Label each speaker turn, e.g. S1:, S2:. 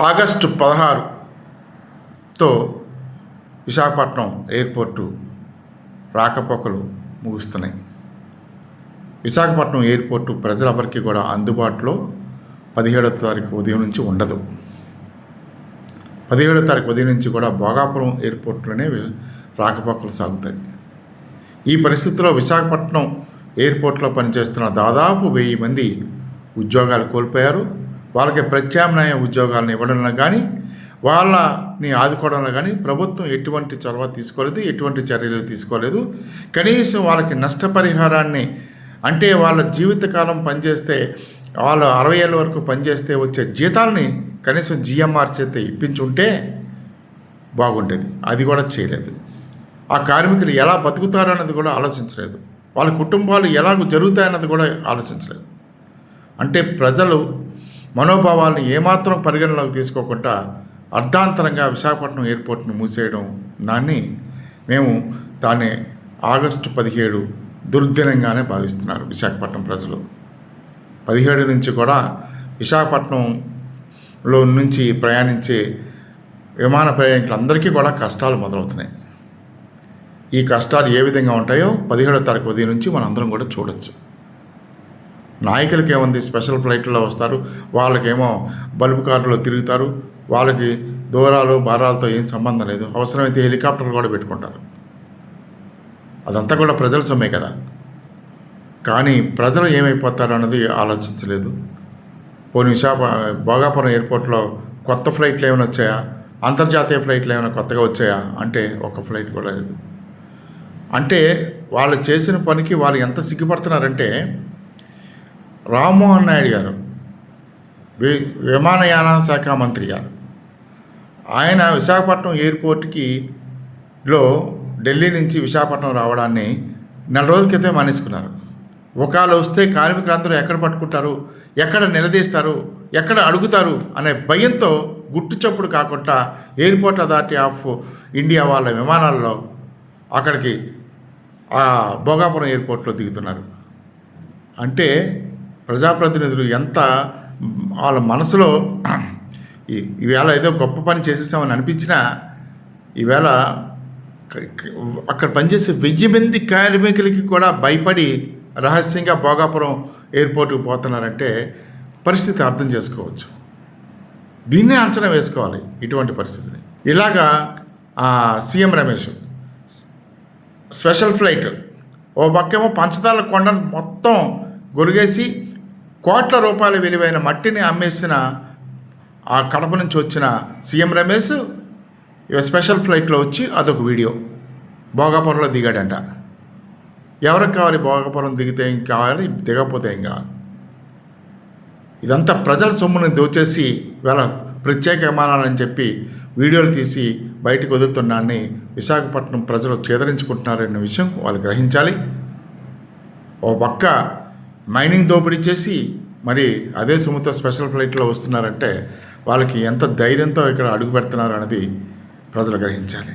S1: August 16తో Visakhapatnam airport రాకపోకలు ముగుస్తున్నాయి. Visakhapatnam airport ప్రజలెవరికి కూడా అందుబాటులో 17వ తారీఖు ఉదయం నుంచి ఉండదు. 17వ తారీఖు ఉదయం నుంచి కూడా భోగాపురం ఎయిర్పోర్ట్లోనే రాకపోకలు సాగుతాయి. ఈ పరిస్థితిలో విశాఖపట్నం ఎయిర్పోర్ట్లో పనిచేస్తున్న దాదాపు 1000 మంది ఉద్యోగాలు కోల్పోయారు. వాళ్ళకి ప్రత్యామ్నాయ ఉద్యోగాలను ఇవ్వడంలో కానీ వాళ్ళని ఆదుకోవడంలో కానీ ప్రభుత్వం ఎటువంటి చొరవ తీసుకోలేదు, ఎటువంటి చర్యలు తీసుకోలేదు. కనీసం వాళ్ళకి నష్టపరిహారాన్ని, అంటే వాళ్ళ జీవితకాలం పనిచేస్తే వాళ్ళు 60 ఏళ్ళ వరకు పనిచేస్తే వచ్చే జీతాలని కనీసం జిఎంఆర్ చేత ఇప్పించుంటే బాగుండేది. అది కూడా చేయలేదు. ఆ కార్మికులు ఎలా బతుకుతారు అన్నది కూడా ఆలోచించలేదు. వాళ్ళ కుటుంబాలు ఎలా జరుగుతాయన్నది కూడా ఆలోచించలేదు. అంటే ప్రజలు మనోభావాలను ఏమాత్రం పరిగణలోకి తీసుకోకుండా అర్ధాంతరంగా విశాఖపట్నం ఎయిర్పోర్ట్ని మూసేయడం, దాన్ని ఆగస్టు 17 దుర్దినంగానే భావిస్తున్నారు విశాఖపట్నం ప్రజలు. 17 నుంచి కూడా విశాఖపట్నంలో నుంచి ప్రయాణించే విమాన ప్రయాణికులందరికీ కూడా కష్టాలు మొదలవుతున్నాయి. ఈ కష్టాలు ఏ విధంగా ఉంటాయో 17వ తారీఖు ఉదయం నుంచి మనందరం కూడా చూడొచ్చు. నాయకులకి ఏముంది, స్పెషల్ ఫ్లైట్లో వస్తారు, వాళ్ళకేమో బల్బు కారులో తిరుగుతారు, వాళ్ళకి దూరాలు భారాలతో ఏం సంబంధం లేదు. అవసరమైతే హెలికాప్టర్లు కూడా పెట్టుకుంటారు. అదంతా కూడా ప్రజల సొమ్మే కదా. కానీ ప్రజలు ఏమైపోతారు అన్నది ఆలోచించలేదు. పోనీ భోగాపురం ఎయిర్పోర్ట్లో కొత్త ఫ్లైట్లు ఏమైనా వచ్చాయా, అంతర్జాతీయ ఫ్లైట్లు ఏమైనా కొత్తగా వచ్చాయా అంటే ఒక ఫ్లైట్ కూడా లేదు. అంటే వాళ్ళు చేసిన పనికి వాళ్ళు ఎంత సిగ్గుపడుతున్నారంటే, రామ్మోహన్ నాయుడు గారు విమానయాన శాఖ మంత్రి గారు, ఆయన విశాఖపట్నం ఎయిర్పోర్ట్లో ఢిల్లీ నుంచి విశాఖపట్నం రావడాన్ని 4 రోజుల క్రితం మానేసుకున్నారు. ఒకవేళ వస్తే కార్మికులందరూ ఎక్కడ పట్టుకుంటారు, ఎక్కడ నిలదీస్తారు, ఎక్కడ అడుగుతారు అనే భయంతో గుట్టు చప్పుడు కాకుండా ఎయిర్పోర్ట్ అథారిటీ ఆఫ్ ఇండియా వాళ్ళ విమానాల్లో అక్కడికి ఆ భోగాపురం ఎయిర్పోర్ట్లో దిగుతున్నారు. అంటే ప్రజాప్రతినిధులు ఎంత వాళ్ళ మనసులో ఈవేళ ఏదో గొప్ప పని చేసేసామని అనిపించినా, ఈవేళ అక్కడ పనిచేసే 1000 మంది కార్మికులకి కూడా భయపడి రహస్యంగా భోగాపురం ఎయిర్పోర్ట్కి పోతున్నారంటే పరిస్థితి అర్థం చేసుకోవచ్చు. దీన్నే అంచనా వేసుకోవాలి ఇటువంటి పరిస్థితిని. ఇలాగా సీఎం రమేష్ స్పెషల్ ఫ్లైట్ ఓ పక్కేమో పంచదార కొండను మొత్తం గొరిగేసి కోట్ల రూపాయల విలువైన మట్టిని అమ్మేసిన ఆ కడప నుంచి వచ్చిన సీఎం రమేష్ స్పెషల్ ఫ్లైట్లో వచ్చి అదొక వీడియో భోగాపురంలో దిగాడంట. ఎవరికి కావాలి భోగాపురం దిగితే ఏం కావాలి, దిగకపోతే ఏం కావాలి? ఇదంతా ప్రజల సొమ్ముని దోచేసి వీళ్ళ ప్రత్యేక విమానాలని చెప్పి వీడియోలు తీసి బయటకు వదులుతున్నాన్ని విశాఖపట్నం ప్రజలు చేదరించుకుంటున్నారనే విషయం వాళ్ళు గ్రహించాలి. ఓ పక్క మైనింగ్ దోపిడీ చేసి మరి అదే సొమ్ముతో స్పెషల్ ఫ్లైట్లో వస్తున్నారంటే వాళ్ళకి ఎంత ధైర్యంతో ఇక్కడ అడుగు పెడుతున్నారు అనేది ప్రజలు గ్రహించాలి.